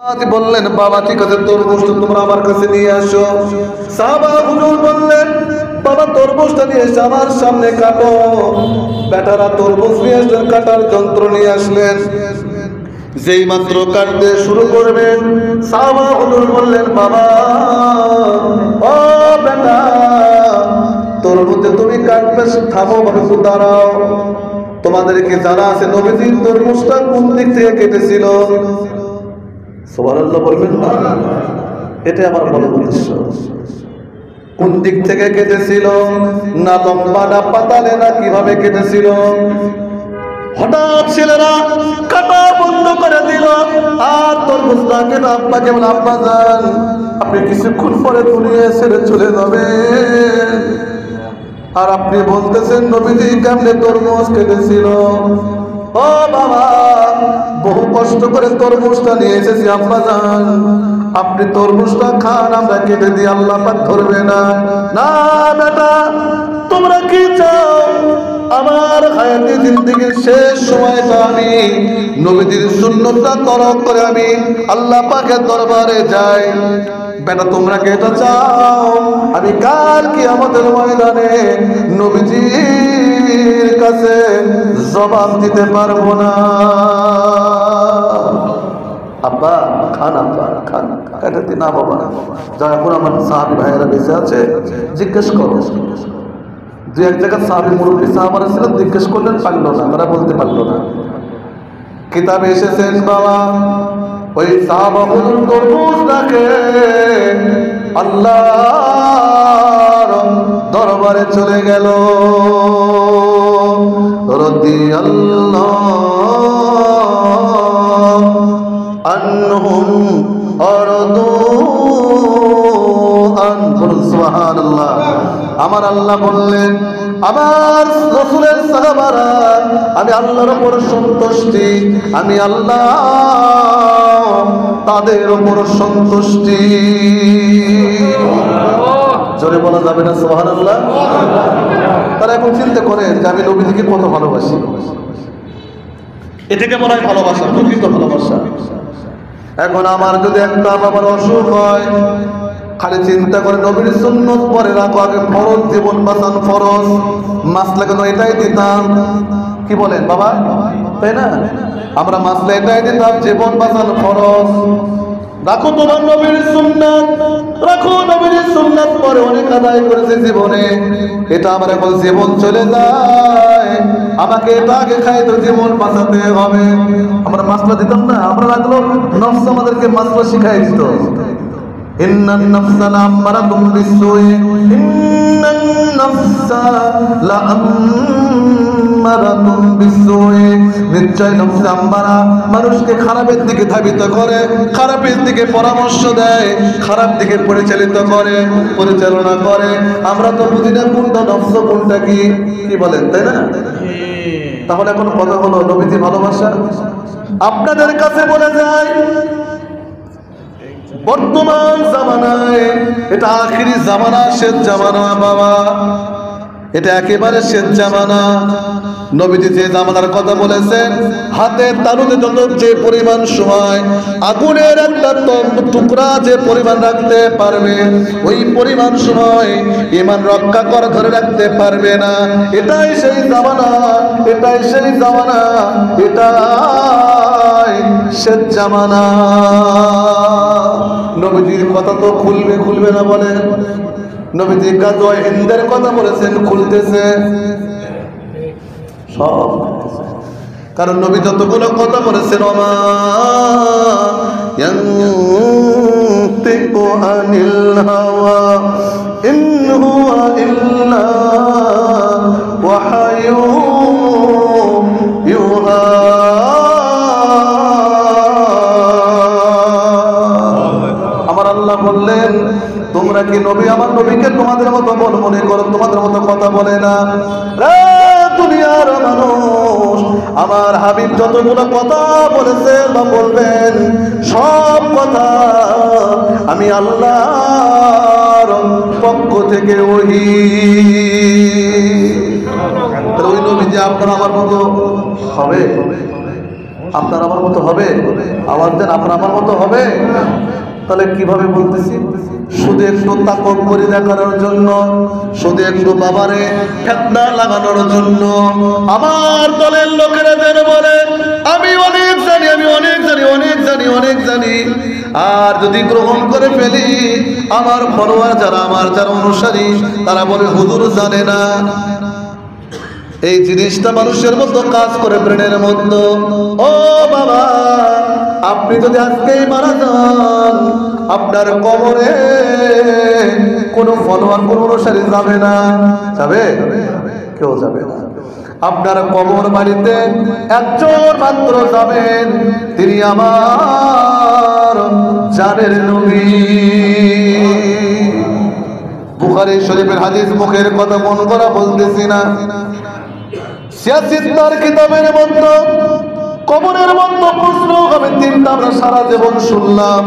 বললেন বাবা ঠিক আছে তরমুজটা তোমরা আমার কাছে নিয়ে আসো। সাহাবা হুজুর বললেন বাবা তরমুজটা নিয়ে এসে আমার সামনে কাটো। বেটারা তরমুজ নিয়ে আসলেন, কাটার যন্ত্র নিয়ে আসলেন। যেই মাত্র কাটতে শুরু করবেন সাহাবা হুজুর বললেন বাবা ও বেটা তরমুজে তুমি কাটবে থামো, একটু দাঁড়াও। তোমাদেরকে জানা আছে নবীজি তরমুজটা কোন দিক থেকে কেটেছিল? সুবহানাল্লাহ বলবেন না? এটা আমার বড় উদ্দেশ্য। কোন দিক থেকে কেটেছিল? না লম্বা না পাতালে না কিভাবে কেটেছিল? হঠাৎ ছেলেরা কাটা বন্ধ করে দিল আর তরমুজটা কেটে আব্বাকে বলে আব্বা যান আপনি কিছুক্ষণ পরে দুনিয়া ছেড়ে চলে যাবেন আর আপনি বলতেছেন নবীজি কেমনে তরমুজ কেটেছিল? ও বাবা বহু কষ্ট করে তরমুজটা নিয়ে এসেছি আব্বা যান আপনি তরমুজটা খান, আমরা কেটে দিই, আল্লাহ পাক ধরবে না। না বেটা তোমরা কি চাও আমার হায়াতে জিন্দেগির শেষ সময়টা আমি নবীজির সুন্নতটা তরক করে আমি আল্লাহ পাকের দরবারে যাই? বেটা তোমরা কি এটা চাও আমি কাল কিয়ামতের ময়দানে নবীজির কাছে জবাব দিতে পারবো না? আব্বা খান, আব্বা খান, কাটাতে না বাবা যা। এখন আমার সাহাবী ভাইয়েরা বেঁচে আছে জিজ্ঞেস করো। দু এক জায়গায় সাহাবী মুরব্বী সাহাবারা ছিলেন, জিজ্ঞেস করলেন পারলো না, তারা বলতে পারলো না। কিতাবে এসেছেন বাবা ওই সাহাবা হুজুর তরমুজটাকে আল্লাহর দরবারে চলে গেল। রাদিয়াল্লাহু আনহুম আরদু আন সুবহানাল্লাহ। আমার আল্লাহ বললেন আমার রাসূলের সাহাবারা আমি আল্লাহর উপর সন্তুষ্টি, আমি আল্লাহ তাদের উপর সন্তুষ্টি। জোরে বলা যাবে না সুবহানাল্লাহ? তারা এখন চিন্তা করেন যে আমি নবীজিকে কত ভালোবাসি। এটাকে বলা হয় ভালোবাসা, প্রকৃত ভালোবাসা। এখন আমার যদি একটা বাবার অসুখ হয় খালি চিন্তা করে নবীর সুন্নত পরে রাখো, আগে ফরজ জীবন বাঁচান, ফরজ মাসলা কেন এটাই দিতাম। কি বলেন বাবা? তাই না? আমরা মাসলা এটাই দিতাম জীবন বাঁচান ফরজ। রাখো তোমার নবীর সুন্নাত, রাখো নবীর সুন্নাত পরে অনেক আদায় করেছে জীবনে, এটা আমার এখন জীবন চলে যায়, আমাকে এটা আগে খাই তো জীবন বাঁচাতে হবে। আমরা মাসলা দিতাম না, আমরা রাখলো নফস আমাদেরকে মাসলা শিখাই দিত। ইন্নান নাফসা লাআমারাতুম বিসসুই, ইন্নান নাফসা লাআমারাতুম বিসসুই, নিশ্চয় নফস আম্মারা মানুষকে খারাপের দিকে ধাবিত করে, খারাপের দিকে পরামর্শ দেয়, খারাপ দিকে পরিচালনা করে। আমরা তো বুঝি না কোনটা নফস কোনটা কি বলেন, তাই না? তাহলে এখন কথা হলো নবীজি ভালোবাসা। আপনাদের কাছে বলে যায় বর্তমান জামানায় এটা আখিরি জামানা, শেষ জামানা বাবা, এটা একেবারে শেষ জামানা। নবীজি যে জামানার কথা বলেছেন হাতের তালুতে যত যে পরিমাণ সময় আগুনের একটা টুকরা যে পরিমাণ রাখতে পারবে ওই পরিমাণ সময় ঈমান রক্ষা করে ধরে রাখতে পারবে না। এটাই সেই জামানা, এটাই সেই জামানা, এটাই শেষ জামানা। নবীজির কথা তো খুলবে না বলে। নবীজি গাজওয়া হিন্দের কথা বলেছেন, খুলতেছে সব, কারণ নবী যতগুলো কথা বলেছেন ওমা ইয়ানতিকু আনিল হাওয়া ইন হুয়া ইল্লা ওয়াহায়ুন ইউহা। আমার আল্লাহ বললেন তোমরা কি নবী আমার নবীকে তোমাদের মতো মনে করো, তোমাদের মতো কথা বলে না? দুনিয়ার মানুষ আমার হাবিব যতগুলো কথা বলেছে বা বলবেন সব কথা আমি আল্লাহর পক্ষ থেকে ওহী। ওই নবী যে আপনারা আমার মতো হবে আপনার আমার মতো হবে? আওয়াজ দেন, আপনার আমার মতো হবে? তাহলে কিভাবে বলতেছি? শুধু একটু তাকব করে দেখানোর জন্য, শুধু একটু বাবারে ফেতনা লাগানোর জন্য আমার দলের লোকেরা যেন বলে আমি অনেক জানি, আমি অনেক জানি, অনেক জানি, অনেক জানি। আর যদি গ্রহণ করে ফেলি, আমার ফলোয়ার যারা, আমার যারা অনুসারী, তারা বলে হুজুর জানে না। এই জিনিসটা মানুষের মতো কাজ করে ব্রেনের মধ্যে। ও বাবা, আপনি যদি আজকেই মারা যান, আপনার কবরে কোনো ফলোয়ার, কোনো অনুসারী যাবে না। যাবে? কেউ যাবে না। আপনার কবর বাড়িতে একজন মাত্র যাবেন, তিনি আমার জানের নবী। বুখারী শরীফের হাদিস, মুখের কথা মন করা বলতেছি না। সিয়াসিত্তার কিতাবের মধ্যে কবরের মধ্যে প্রশ্ন হবে তিনটা, আমরা সারা জীবন শুনলাম।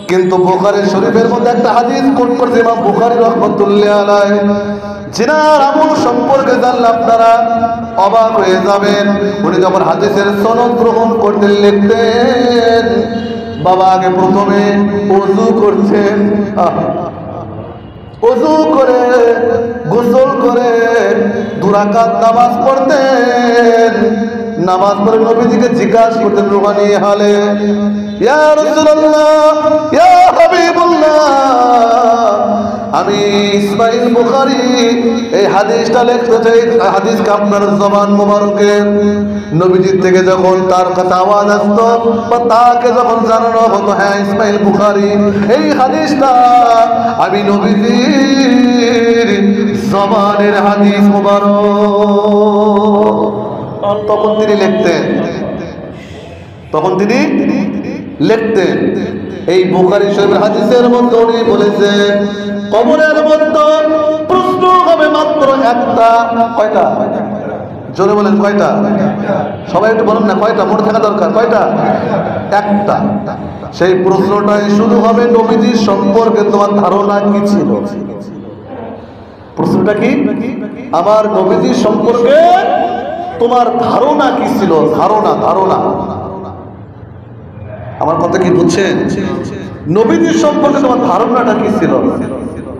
কিন্তু বুখারী শরীফের মধ্যে একটা হাদিস কোট করছে ইমাম বুখারী রাহমাতুল্লাহি আলাইহি, জিনার আমল সম্পর্কে জানলে আপনারা অবাক হয়ে যাবেন। উনি যখন হাদিসের সনদ গ্রহণ করতেন, লিখতেন বাবা আগে প্রথমে ওযু করছেন, ওযু করে গোসল করে 2 রাকাত নামাজ পড়তেন। নামাজ পড়ে নবীজিকে জিজ্ঞাসা করতেন রুহানি হালে, ইয়া রাসূলুল্লাহ, ইয়া হাবিবুল্লাহ, আমি ইসমাইল বুখারী এই হাদিসটা লিখতে চাই, হাদিসটা আপনার জবান মোবারকের। নবীজির থেকে যখন তার কথা আওয়াজ আসতো বা তাকে যখন জানানো হতো, হ্যাঁ ইসমাইল বুখারী এই হাদিসটা আমি নবীজির জবানের হাদিস মোবারক, তখন তিনি লিখতেন, তখন তিনি লিখতেন। এই বুখারী শরীফের হাদিসের মধ্যে উনি বলেছেন কবরের মধ্যে প্রশ্ন হবে মাত্র একটা। কয়টা? জোরে বলেন কয়টা? সবাই একটু বলেন না, কয়টা? মনে থাকা দরকার। কয়টা? একটা। সেই প্রশ্নটাই শুরু হবে নবীজির সম্পর্কে তোমার ধারণা কি ছিল। প্রশ্নটা কি? আমার নবীজির সম্পর্কে তোমার ধারণা কি ছিল? ধারণা, ধারণা। আমার কথা কি বুঝছেন? নবীজির সম্পর্কে তোমার ধারণাটা কি ছিল?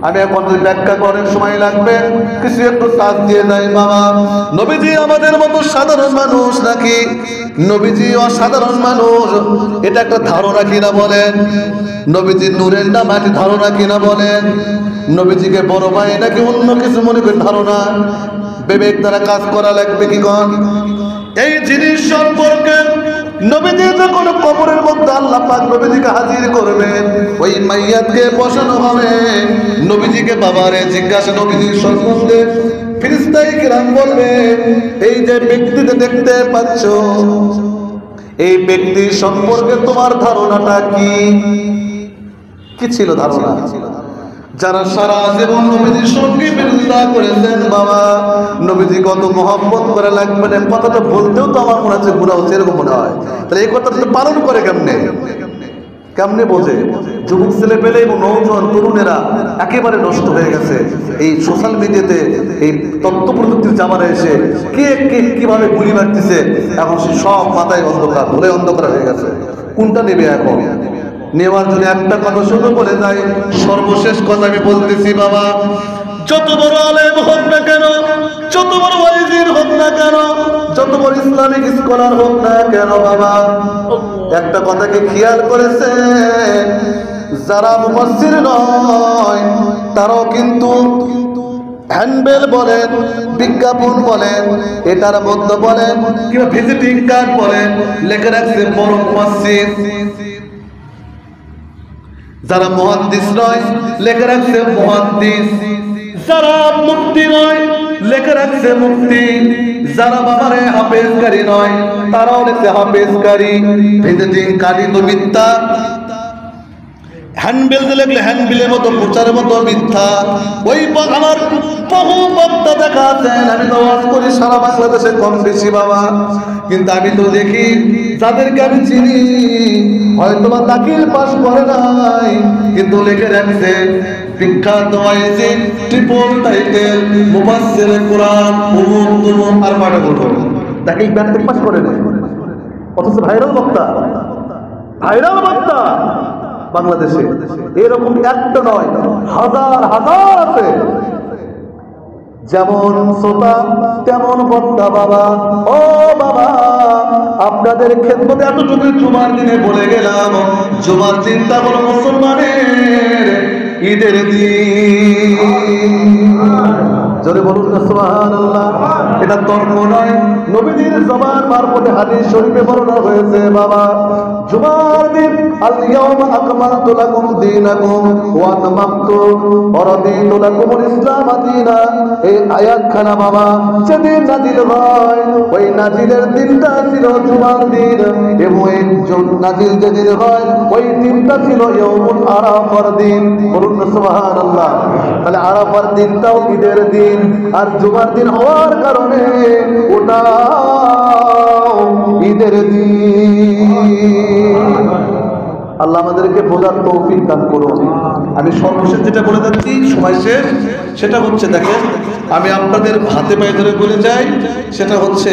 আমি এখন যদি ব্যাখ্যা করার সময় লাগবে, কিছু একটু টাচ দিয়ে যাই। বাবা, নবীজি আমাদের মতো সাধারণ মানুষ নাকি নবীজি অসাধারণ মানুষ? এটা একটা ধারণা কিনা বলেন? নবীজি নূরের না মাটি ধারণা কিনা বলেন? নবীজিকে বড় ভাই নাকি অন্য কিছু মনে করেন ধারণা? বিবেক দ্বারা কাজ করা লাগবে কি গণ? এই জিনিস সম্পর্কে নবীজি যখন কবরের মধ্যে আল্লাহ পাক নবীজিকে হাজির করবেন, ওই মাইয়াতকে বসানো হবে, নবীজিকে বাবারে জিজ্ঞাসা নবীজির সম্বন্ধে ফেরেশতায়ে কিরাম বলবে এই যে ব্যক্তিকে দেখতে পাচ্ছ, এই ব্যক্তি সম্পর্কে তোমার ধারণাটা কি? কি ছিল ধারণা? যারা সারা জীবন নবীজির সঙ্গে বিরোধিতা করেছেন, বাবা নবীজি কত মহব্বত করে লাগবে না, কথাটা বলতেও তো আমার মনে হচ্ছে গুনাহ হচ্ছে, এরকম মনে হয়। তাহলে এই কথাটা পালন করে কেমনে? কেমনে বোঝে? যুবক ছেলে পেলে এবং নৌজওয়ান তরুণেরা একেবারে নষ্ট হয়ে গেছে এই সোশ্যাল মিডিয়াতে, এই তথ্য প্রযুক্তির জামানায় এসে কে কে কিভাবে গুলি মারতেছে, এখন সে সব মাথায় অন্ধকার, ভুলে অন্ধকার হয়ে গেছে। কোনটা নেবে এখন? নেওয়ার জন্য একটা কথা শুধু বলে যাই, সর্বশেষ কথা আমি বলতেছি বাবা, যত বড় আলেম হোক না কেন, যত বড় ওয়াইজির হোক না কেন, যত বড় ইসলামিক স্কলার হোক না কেন, বাবা একটা কথাকে খেয়াল করেছেন, যারা মুফাসসির নয় তারাও কিন্তু হ্যান্ডবেল বলেন, বিজ্ঞাপন বলেন, এটার মধ্যে বলেন কিংবা ভিজিটিং কার্ড বলেন, লেখা রাখছে বড় মুফাসসির। যারা মুহাদ্দিস নয় লেখা রাখছে মুহাদ্দিস, যারা মুফতি নয় লেখা রাখছে মুফতি, যারা বাবারে হাফেজকারী নয় তারাও লেখছে হাফেজকারী। ভিজিটিং কার্ডই তো মিথ্যা, হ্যান্ডবিল লিখলে হ্যান্ডবিলের মতো প্রচারের মতো মিথ্যা। ওই আমার বহু বক্তা দেখা আছেন, আমি তো ওয়াজ করি সারা বাংলাদেশে কম বেশি বাবা, কিন্তু আমি তো দেখি যাদেরকে আমি চিনি হয়তো বা দাখিল পাস করে নাই, কিন্তু লিখে রাখছে বিখ্যাত ওয়াইজি ট্রিপল টাইটেল মুফাসসিরে কোরআন, উমুক তুমুক, আর পাঠা বলবো দাখিল পাস করে নাই। অথচ ভাইরাল বক্তা বাংলাদেশে এরকম একটা নয়, হাজার হাজার আছে। যেমন শ্রোতা তেমন বক্তা। বাবা, ও বাবা, আপনাদের খেদমতে এতটুকু জুমার দিনে বলে গেলাম, জুমার দিনটা হলো মুসলমানের ঈদের দিন। জোরে বলুন না সুবহানাল্লাহ। এটা তর্ক নয়, নবীজির জবান মারফতে হাদিস শরীফে বর্ণনা হয়েছে। বাবা, জুমার দিন আল ইয়াউমা আকমালতু লাকুম দীনাকুম ওয়া আতমামতু ওয়া রাদিতু লাকুমুল ইসলাম দীনা। এই আয়াতখানা বাবা যেদিন নাজিল হয়, ওই নাজিলের দিনটা ছিল জুমার দিন, এবং এই নাজিল যেদিন হয় ওই দিনটা ছিল ইয়াউমুল আরাফার দিন। বলুন না সুবহানাল্লাহ। তাহলে আরাফার দিনটাও ঈদের দিন, আর জুমার দিন হওয়ার কারণে ওটা ঈদের দিন। আল্লাহ আমাদেরকে বোঝার তৌফিক দান করুন। আমি সর্বশেষ যেটা বলে যাচ্ছি, সময় শেষ, সেটা হচ্ছে দেখেন, আমি আপনাদের হাতে পায়ে ধরে বলে যাই, সেটা হচ্ছে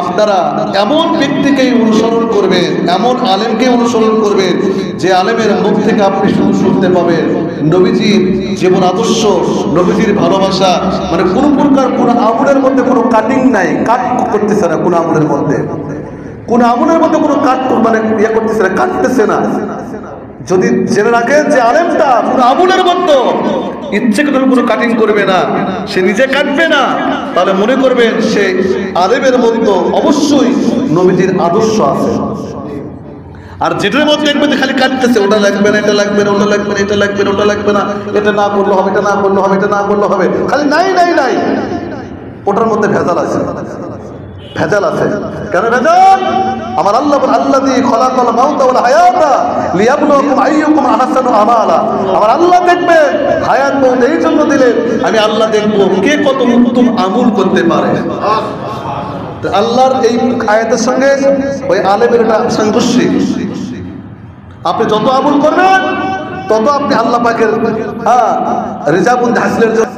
আপনারা এমন ব্যক্তিকেই অনুসরণ করবেন, এমন আলেমকে অনুসরণ করবেন যে আলেমের মুখ থেকে আপনি শুধু শুনতে পাবেন নবীজির জীবন আদর্শ, নবীজির ভালোবাসা। মানে কোনো প্রকার কোনো আমলের মধ্যে কোনো কাটিং নাই, কাট করতেছে না কোনো আমলের মধ্যে, কোন আমলের মধ্যে কোনো কাট মানে ইয়ে করতেছে না, কাটতেছে না। যদি জেনে রাখেন যে আলেমটা কোনো আমলের মধ্যে ইচ্ছে করে কোনো কাটিং করবে না, সে নিজে কাটবে না, তাহলে মনে করবেন সে আলেমের মধ্যে অবশ্যই নবীজির আদর্শ আছে। আর যেটার মধ্যে দেখবেন যে খালি কাটতেছে, ওটা লাগবে না, এটা লাগবে না, ওটা লাগবে না, এটা লাগবে না, ওটা লাগবে না, এটা না করলে হবে, এটা না করলে হবে, এটা না করলে হবে, খালি নাই নাই নাই, ওটার মধ্যে ভেজাল আছে, ভেজাল আছে। কেন ভেজাল? আমার আল্লাহ বলেন, আল্লাযী খালাকাল মাউতা ওয়াল হায়াতা লিয়াবলুয়াকুম আইয়ুকুম আহসানু আমালা। আমার আল্লাহ দেখবে, হায়াত মউত এই জন্য দিলেন, আমি আল্লাহ দেখব কে কত উত্তম আমল করতে পারে। আল্লাহর এই আয়াতের সঙ্গে ওই আলেমের একটা সাংঘর্ষিক। আপনি যত আমল করবেন তত আপনি আল্লাহ পাকের রিজাবুন হাসিলের জন্য